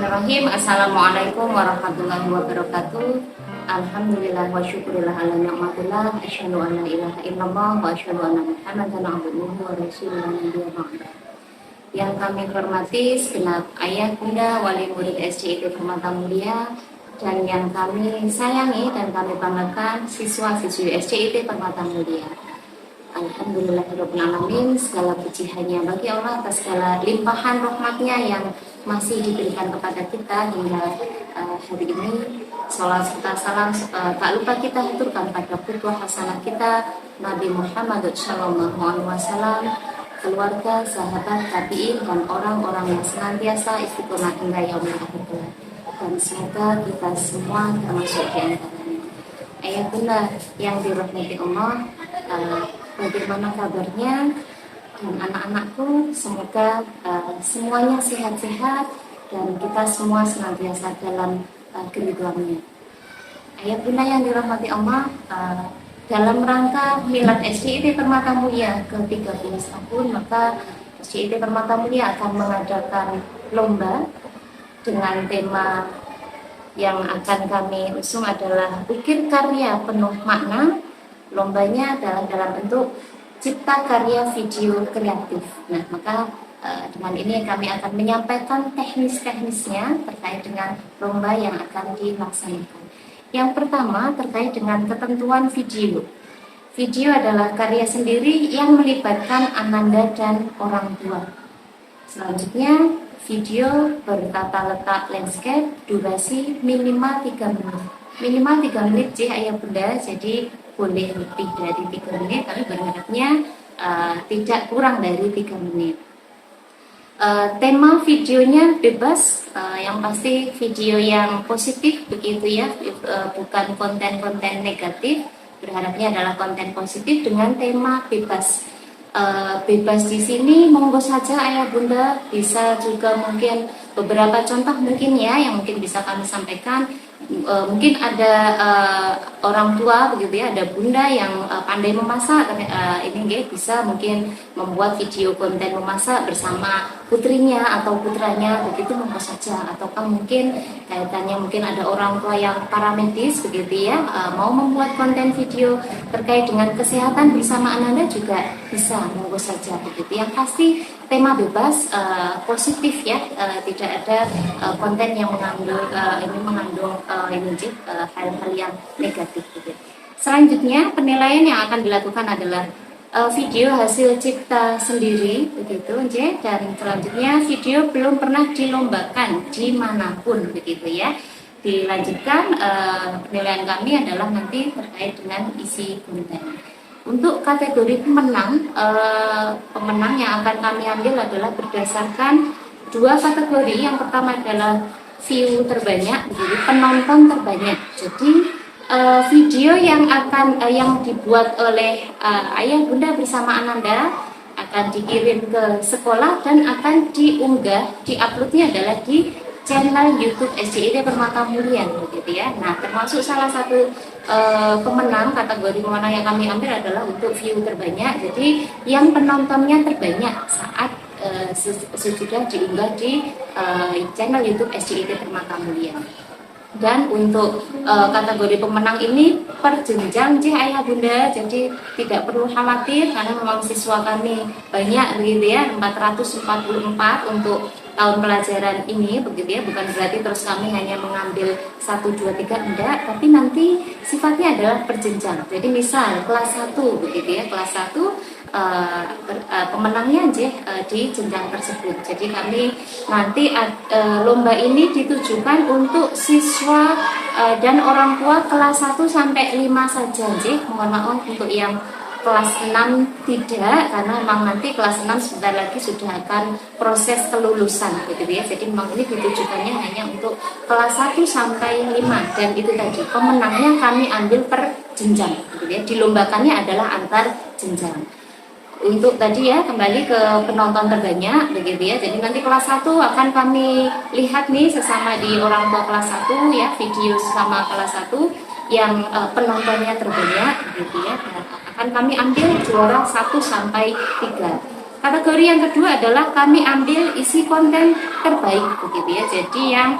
Bismillahirrahmanirrahim. Assalamualaikum warahmatullahi wabarakatuh. Alhamdulillah wa syukurillah ala ni'matillah. Asyhadu an la ilaha illallah wa asyhadu anna Muhammadan abduhu wa rasuluh. Yang kami hormati segenap ayah bunda wali murid SDIT Permata Mulia, dan yang kami sayangi dan kami banggakan siswa-siswi SDIT Permata Mulia. Alhamdulillahirrahmanirrahim. Segala puji hanya bagi Allah atas segala limpahan rahmatnya yang masih diberikan kepada kita hingga hari ini. Salam serta salam tak lupa kita haturkan pada putra hasanah kita Nabi Muhammad SAW, keluarga, sahabat, tabi'in, dan orang-orang yang senantiasa istiqomah hingga yaumil akhir. Dan semoga kita semua termasuk di antaranya. Ayah bunda yang dirahmati Allah, bagaimana kabarnya? Dan anak-anakku, semoga semuanya sehat-sehat dan kita semua senantiasa dalam keridhaannya. Ayah bunda yang dirahmati Allah, dalam rangka milad SDIT Permata Mulia ke-13 tahun, maka SDIT Permata Mulia akan mengadakan lomba dengan tema yang akan kami usung adalah ukir karya penuh makna. Lombanya adalah dalam bentuk cipta karya video kreatif. Nah, maka dengan ini kami akan menyampaikan teknis-teknisnya terkait dengan lomba yang akan dilaksanakan. Yang pertama terkait dengan ketentuan video. Video adalah karya sendiri yang melibatkan ananda dan orang tua. Selanjutnya, video bertata letak landscape, durasi minimal 3 menit. Minimal 3 menit ayah bunda, jadi boleh lebih dari 3 menit, tapi berharapnya tidak kurang dari 3 menit. Tema videonya bebas, yang pasti video yang positif begitu ya, bukan konten-konten negatif. Berharapnya adalah konten positif dengan tema bebas. Bebas di sini monggo saja ayah bunda, bisa juga mungkin beberapa contoh mungkin ya yang mungkin bisa kami sampaikan. Mungkin ada orang tua begitu ya, ada bunda yang pandai memasak, ini bisa mungkin membuat video konten memasak bersama putrinya atau putranya begitu, monggo saja. Ataukah mungkin kaitannya mungkin ada orang tua yang paramedis begitu ya, mau membuat konten video terkait dengan kesehatan bersama ananda juga bisa, monggo saja begitu. Yang pasti tema bebas, positif ya, tidak ada konten yang mengandung hal-hal yang negatif gitu. Selanjutnya penilaian yang akan dilakukan adalah video hasil cipta sendiri begitu, dan selanjutnya video belum pernah dilombakan dimanapun begitu ya. Dilanjutkan penilaian kami adalah nanti terkait dengan isi konten. Untuk kategori pemenang, pemenang yang akan kami ambil adalah berdasarkan 2 kategori. Yang pertama adalah view terbanyak, jadi penonton terbanyak. Jadi video yang dibuat oleh ayah bunda bersama ananda akan dikirim ke sekolah dan akan diuploadnya adalah di channel YouTube SDIT Permata Mulia begitu ya. Nah, termasuk salah satu pemenang, kategori pemenang yang kami ambil adalah untuk view terbanyak. Jadi yang penontonnya terbanyak saat sudah diunggah di channel YouTube SDIT Permata Mulia. Dan untuk kategori pemenang ini per jenjang ayah bunda, jadi tidak perlu khawatir karena memang siswa kami banyak begitu ya, 444 untuk tahun pelajaran ini begitu ya, bukan berarti terus kami hanya mengambil 1, 2, 3 enggak, tapi nanti sifatnya adalah berjenjang. Jadi misal kelas 1 begitu ya, kelas 1 pemenangnya di jenjang tersebut. Jadi kami nanti lomba ini ditujukan untuk siswa dan orang tua kelas 1 sampai 5 saja. Mohon maaf untuk yang kelas 6 tidak, karena memang nanti kelas 6 sebentar lagi sudah akan proses kelulusan gitu ya. Jadi memang ini ditujukannya hanya untuk kelas 1 sampai 5, dan itu tadi pemenangnya kami ambil per jenjang gitu ya. Dilombakannya adalah antar jenjang. Untuk tadi ya, kembali ke penonton terbanyak begitu ya. Jadi nanti kelas 1 akan kami lihat nih sesama di orang tua kelas 1 ya, video sama kelas 1 yang penontonnya terbanyak begitu ya. Nah, akan kami ambil juara 1 sampai 3. Kategori yang kedua adalah kami ambil isi konten terbaik begitu ya. Jadi yang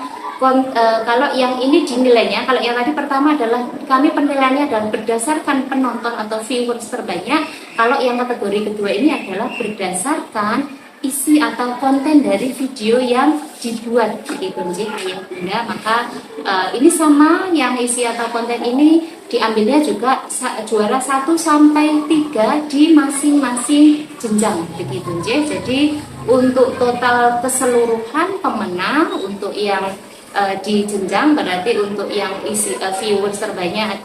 kalau yang ini dinilainya, kalau yang tadi pertama adalah kami penilaiannya adalah berdasarkan penonton atau viewers terbanyak. Kalau yang kategori kedua ini adalah berdasarkan isi atau konten dari video yang dibuat begitu sih ayah bunda. Maka ini sama, yang isi atau konten ini diambilnya juga juara 1 sampai 3 di masing-masing jenjang begitu sih. Jadi untuk total keseluruhan pemenang untuk yang di jenjang berarti untuk yang isi viewers terbanyak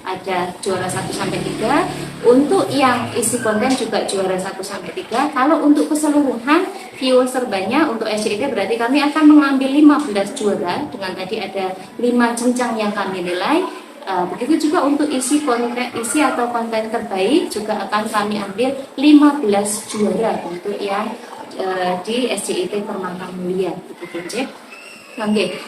ada juara 1 sampai 3. Untuk yang isi konten juga juara 1 sampai 3. Kalau untuk keseluruhan viewers terbanyak untuk SCIT berarti kami akan mengambil 15 juara dengan tadi ada 5 jenjang yang kami nilai. Begitu juga untuk isi atau konten terbaik juga akan kami ambil 15 juara untuk yang di SCIT Permata Mulia begitu. Oke,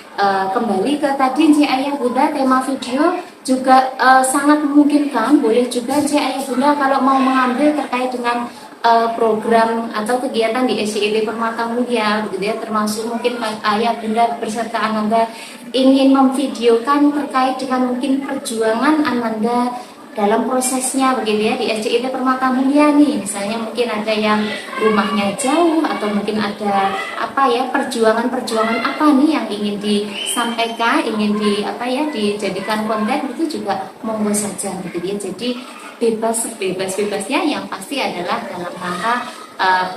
kembali ke tadi ayah bunda, tema video juga sangat memungkinkan. Boleh juga ayah bunda kalau mau mengambil terkait dengan program atau kegiatan di SCIT Permata Mulia begitu ya, termasuk mungkin ayah bunda beserta Ananda ingin memvideokan terkait dengan mungkin perjuangan Ananda dalam prosesnya begitu ya di SCIT Permata Mulia nih. Misalnya mungkin ada yang rumahnya jauh atau mungkin ada perjuangan apa nih yang ingin disampaikan, ingin dijadikan konten, itu juga monggo saja begitu ya. Jadi bebasnya yang pasti adalah dalam rangka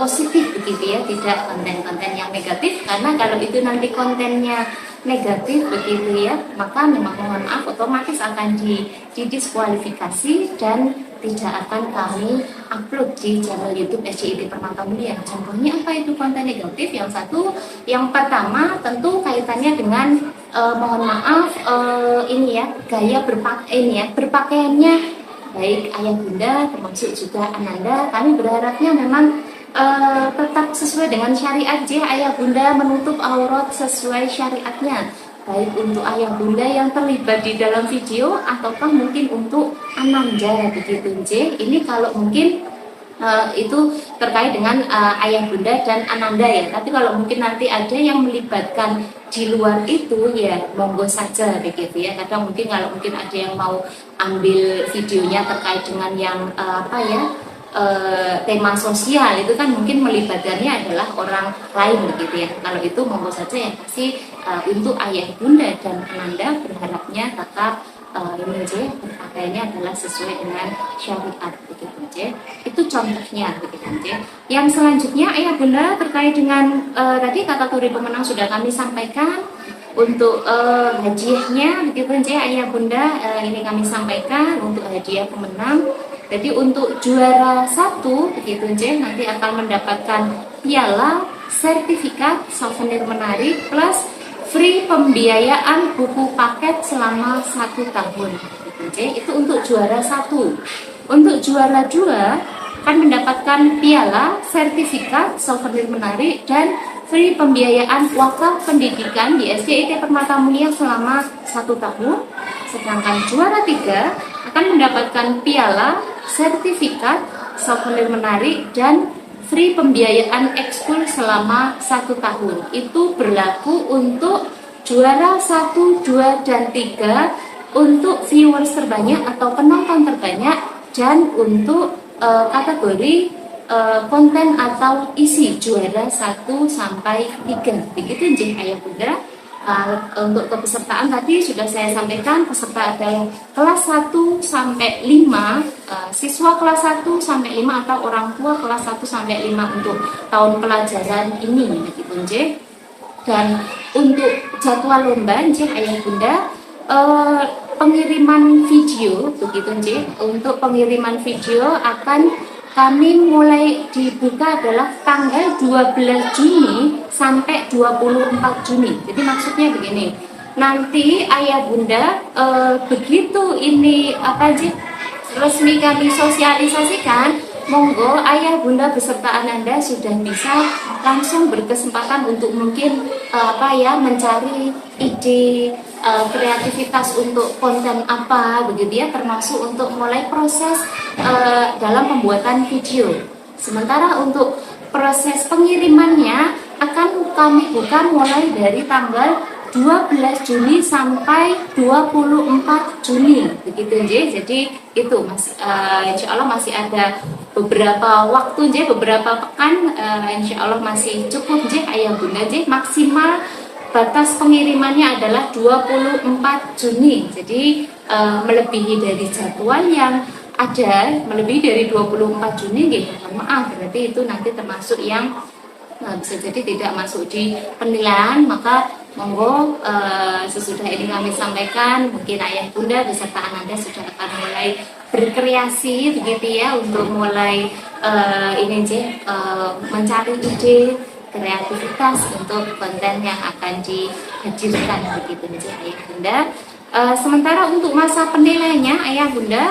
positif begitu ya, tidak konten-konten yang negatif, karena kalau itu nanti kontennya negatif begitu ya, maka memang mohon maaf otomatis akan didiskualifikasi dan tidak akan kami upload di channel YouTube SCIT Permata Mulia. Contohnya apa itu konten negatif? Yang pertama tentu kaitannya dengan mohon maaf gaya berpakaiannya baik ayah bunda termasuk juga Ananda. Kami berharapnya memang tetap sesuai dengan syariat ayah bunda, menutup aurat sesuai syariatnya, baik untuk ayah bunda yang terlibat di dalam video ataukah mungkin untuk Ananda begitu Ini kalau mungkin itu terkait dengan ayah bunda dan Ananda ya. Tapi kalau mungkin nanti ada yang melibatkan di luar itu ya monggo saja begitu ya. Kadang mungkin kalau mungkin ada yang mau ambil videonya terkait dengan yang tema sosial itu kan mungkin melibatkannya adalah orang lain begitu ya. Kalau itu monggo saja yang pasti untuk ayah bunda dan Ananda berharapnya tetap berpakaiannya adalah sesuai dengan syariat begitu. Itu contohnya begitu. Yang selanjutnya ayah bunda terkait dengan tadi kategori pemenang sudah kami sampaikan. Untuk hadiahnya begitu ayah bunda, ini kami sampaikan untuk hadiah pemenang. Jadi untuk juara 1 begitu nanti akan mendapatkan piala, sertifikat, souvenir menarik plus free pembiayaan buku paket selama 1 tahun. Itu untuk juara 1. Untuk juara 2 akan mendapatkan piala, sertifikat, souvenir menarik dan free pembiayaan wakaf pendidikan di SCIT Permata Mulia selama 1 tahun. Sedangkan juara 3 akan mendapatkan piala, sertifikat, souvenir menarik dan free pembiayaan ekskul selama 1 tahun. Itu berlaku untuk juara 1, 2, dan 3 untuk viewers terbanyak atau penonton terbanyak, dan untuk kategori konten atau isi juara 1 sampai 3. Begitu ayah bunda. Untuk kepesertaan tadi sudah saya sampaikan, peserta adalah kelas 1 sampai 5, siswa kelas 1 sampai 5 atau orang tua kelas 1 sampai 5 untuk tahun pelajaran ini begitu Dan untuk jadwal lomba ayah bunda, pengiriman video begitu untuk pengiriman video akan kami mulai dibuka adalah tanggal 12 Juni sampai 24 Juni. Jadi maksudnya begini, nanti ayah bunda begitu ini resmi kami sosialisasikan, monggo ayah bunda beserta Ananda sudah bisa langsung berkesempatan untuk mungkin mencari ide kreativitas untuk konten apa begitu ya, termasuk untuk mulai proses dalam pembuatan video. Sementara untuk proses pengirimannya akan kami buka mulai dari tanggal 12 Juli sampai 24 Juni begitu nje. Jadi itu insya Allah masih ada beberapa waktu nje, beberapa pekan, insya Allah masih cukup nje ayah bunda nje. Maksimal batas pengirimannya adalah 24 Juni. Jadi melebihi dari jadwal yang ada, melebihi dari 24 Juni nggih, mohon maaf, berarti itu nanti termasuk yang bisa jadi tidak masuk di penilaian. Maka monggo sesudah ini kami sampaikan, mungkin ayah bunda beserta ananda sudah akan mulai berkreasi begitu ya, untuk mulai mencari ide kreativitas untuk konten yang akan dihadirkan begitu aja ayah bunda. Sementara untuk masa penilaiannya ayah bunda,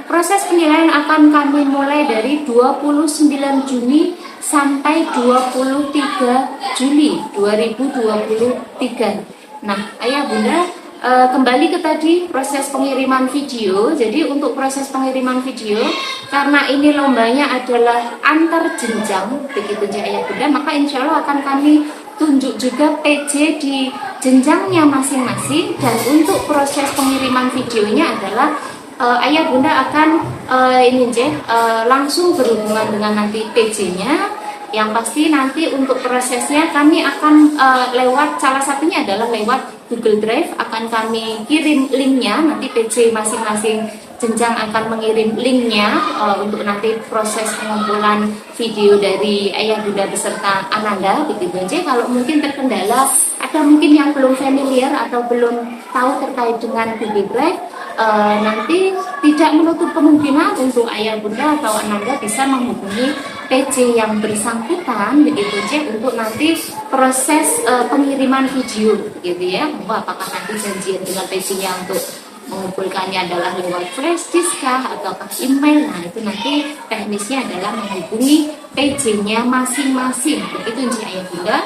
proses penilaian akan kami mulai dari 29 Juni sampai 23 Juli 2023. Nah, ayah bunda, kembali ke tadi proses pengiriman video. Jadi untuk proses pengiriman video, karena ini lombanya adalah antar jenjang begitu ya ayah bunda, maka insya Allah akan kami tunjuk juga PJ di jenjangnya masing-masing. Dan untuk proses pengiriman videonya adalah ayah bunda akan langsung berhubungan dengan nanti PJ-nya. Yang pasti nanti untuk prosesnya kami akan lewat, salah satunya adalah lewat Google Drive, akan kami kirim linknya. Nanti PJ masing-masing jenjang akan mengirim linknya untuk nanti proses pengumpulan video dari ayah bunda beserta ananda begitu aja. Kalau mungkin terkendala, ada mungkin yang belum familiar atau belum tahu terkait dengan Google Drive, nanti tidak menutup kemungkinan untuk ayah bunda atau ananda bisa menghubungi PJ yang bersangkutan begitu aja untuk nanti proses pengiriman video gitu ya. Apakah nanti janjian dengan PJ-nya untuk mengumpulkannya adalah lewat flash disk kah ataukah email. Nah, itu nanti teknisnya adalah menghubungi PJ-nya masing-masing begitu aja ayah bunda.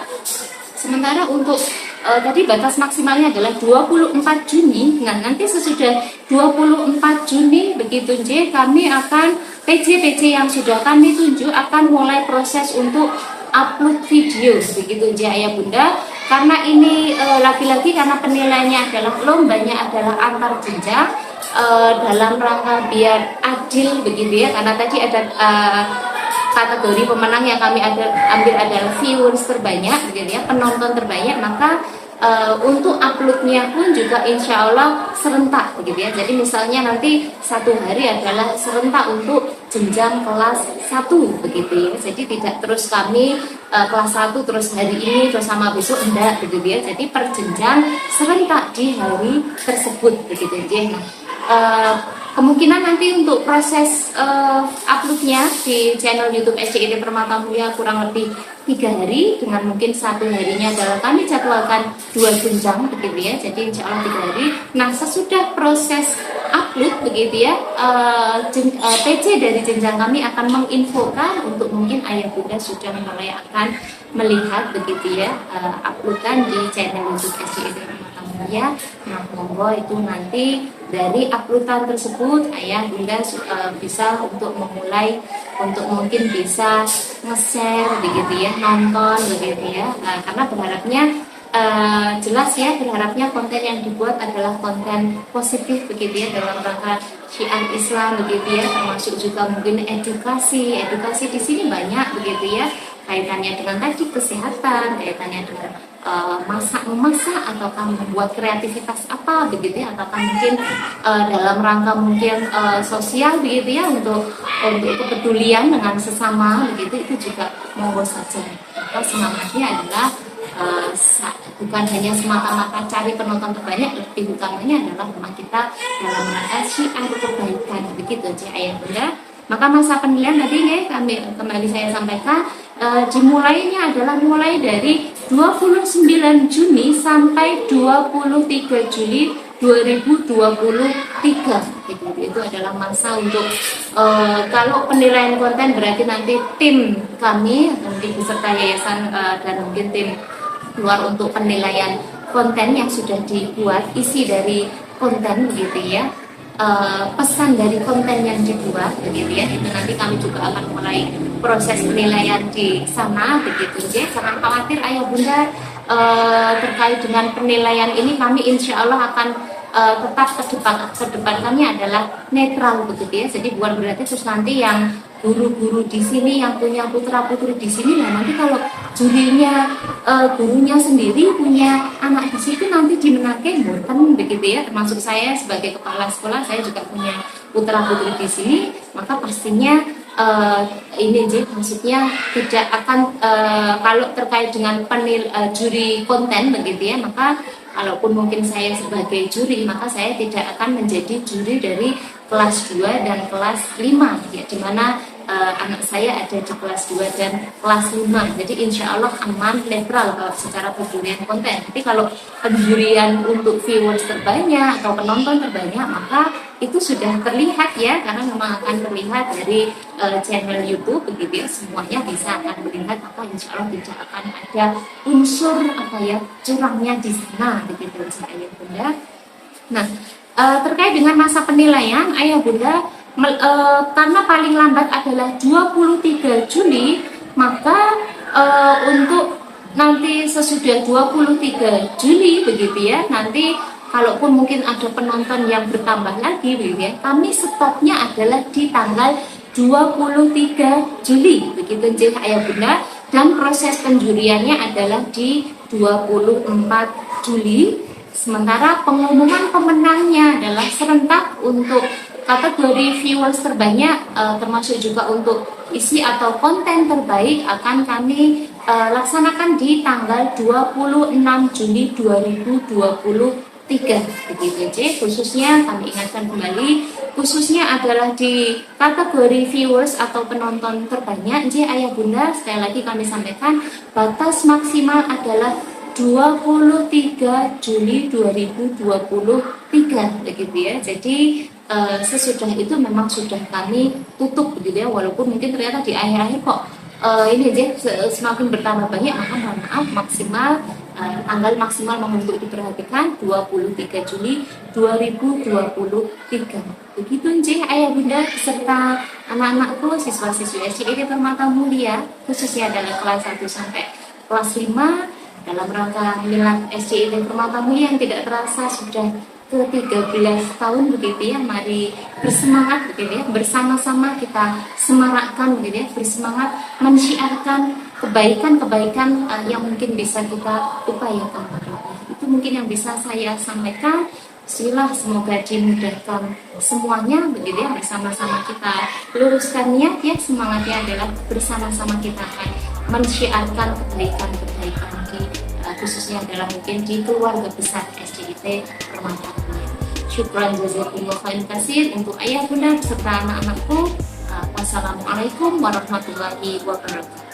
Sementara untuk tadi batas maksimalnya adalah 24 Juni. Nah, nanti sesudah 24 Juni begitu J, kami akan PJ-PJ yang sudah kami tunjuk akan mulai proses untuk upload video begitu J ayah bunda. Karena ini lagi-lagi karena penilaiannya adalah lombanya adalah antar jenjang, dalam rangka biar adil begitu ya. Karena tadi ada kategori pemenang yang kami ambil adalah viewers terbanyak gitu ya, penonton terbanyak, maka untuk uploadnya pun juga insya Allah serentak begitu ya. Jadi misalnya nanti satu hari adalah serentak untuk jenjang kelas 1 begitu ya. Jadi tidak terus kami kelas 1 terus hari ini terus sama besok, enggak begitu ya. Jadi per jenjang serentak di hari tersebut begitu ya. Kemungkinan nanti untuk proses uploadnya di channel YouTube SCID Permata Mulia kurang lebih 3 hari, dengan mungkin satu harinya adalah kami jadwalkan 2 jenjang begitu ya. Jadi insya Allah 3 hari. Nah, sesudah proses upload begitu ya, PC dari jenjang kami akan menginfokan untuk mungkin ayah bunda sudah mulai akan melihat begitu ya uploadan di channel YouTube SCID Permata Mulia. Nah, monggo itu nanti dari uploadan tersebut ayah bunda bisa untuk memulai, untuk mungkin bisa nge-share begitu ya, nonton begitu ya. Karena berharapnya jelas ya, berharapnya konten yang dibuat adalah konten positif begitu ya, dalam rangka syiar Islam begitu ya, termasuk juga mungkin edukasi di sini banyak begitu ya, kaitannya dengan tadi kesehatan, kaitannya dengan memasak ataukah membuat kreativitas apa begitu ya, ataukah mungkin dalam rangka mungkin sosial begitu ya, untuk kepedulian dengan sesama begitu, itu juga monggo saja. Maka semangatnya adalah bukan hanya semata-mata cari penonton terbanyak, lebih utamanya adalah memang kita dalam rangka syiar kebaikan begitu aja ayah bunda. Maka masa penilaian tadi ya kembali saya sampaikan, dimulainya adalah mulai dari 29 Juni sampai 23 Juli 2023. Itu adalah masa untuk kalau penilaian konten berarti nanti tim kami nanti beserta yayasan dan mungkin tim luar untuk penilaian konten yang sudah dibuat, isi dari konten gitu ya. pesan dari konten yang dibuat begitu ya, itu nanti kami juga akan mulai proses penilaian di sana begitu ya. Jangan khawatir ayah bunda, terkait dengan penilaian ini kami insya Allah akan tetap kedepankannya adalah netral begitu ya. Jadi bukan berarti terus nanti yang guru-guru di sini yang punya putra-putri di sini, nah nanti kalau jurinya gurunya sendiri punya anak di situ nanti dimenangkan bukan begitu ya. Termasuk saya sebagai kepala sekolah, saya juga punya putra-putri di sini, maka pastinya ini sih maksudnya tidak akan kalau terkait dengan juri konten begitu ya, maka kalaupun mungkin saya sebagai juri, maka saya tidak akan menjadi juri dari kelas 2 dan kelas 5 ya, dimana anak saya ada di kelas 2 dan kelas 5. Jadi insya Allah aman, netral kalau secara penjurian konten. Tapi kalau penjurian untuk viewers terbanyak atau penonton terbanyak, maka itu sudah terlihat ya, karena memang akan terlihat dari channel YouTube begitu ya, semuanya bisa akan melihat, maka insya Allah tidak akan ada unsur curangnya di sana begitu ayah bunda. Nah, terkait dengan masa penilaian ayah bunda, karena paling lambat adalah 23 Juli, maka untuk nanti sesudah 23 Juli begitu ya, nanti kalaupun mungkin ada penonton yang bertambah lagi begitu ya, kami stopnya adalah di tanggal 23 Juli begitu ayah bunda, dan proses penjuriannya adalah di 24 Juli. Sementara pengumuman pemenangnya adalah serentak untuk kategori viewers terbanyak, termasuk juga untuk isi atau konten terbaik akan kami laksanakan di tanggal 26 Juli 2023 begitu aja. Khususnya kami ingatkan kembali, khususnya adalah di kategori viewers atau penonton terbanyak ayah bunda, sekali lagi kami sampaikan batas maksimal adalah 23 Juli 2023 begitu ya. Jadi sesudah itu memang sudah kami tutup begitu ya, walaupun mungkin ternyata di akhir-akhir kok ini aja semakin bertambah banyak, maka mohon maaf, maksimal tanggal maksimal mohon untuk diperhatikan 23 Juli 2023 begitu ayah bunda beserta anak-anakku siswa-siswi SCID Permata Mulia, khususnya adalah kelas 1 sampai kelas 5, dalam rangka milad SCID Permata Mulia yang tidak terasa sudah ke-13 tahun begitu ya. Mari bersemangat begitu ya, bersama-sama kita semarakkan begitu ya, bersemangat mensyiarkan kebaikan-kebaikan yang mungkin bisa kita upayakan. Itu mungkin yang bisa saya sampaikan. Bismillah, semoga dimudahkan semuanya begitu ya, bersama-sama kita luruskan niat ya, semangatnya adalah bersama-sama kita akan mensyiarkan kebaikan-kebaikan khususnya adalah mungkin di keluarga besar SCID Permata Mulia. Syukran jazakumullah khairan katsir untuk ayah bunda beserta anak-anakku. Wassalamualaikum warahmatullahi wabarakatuh.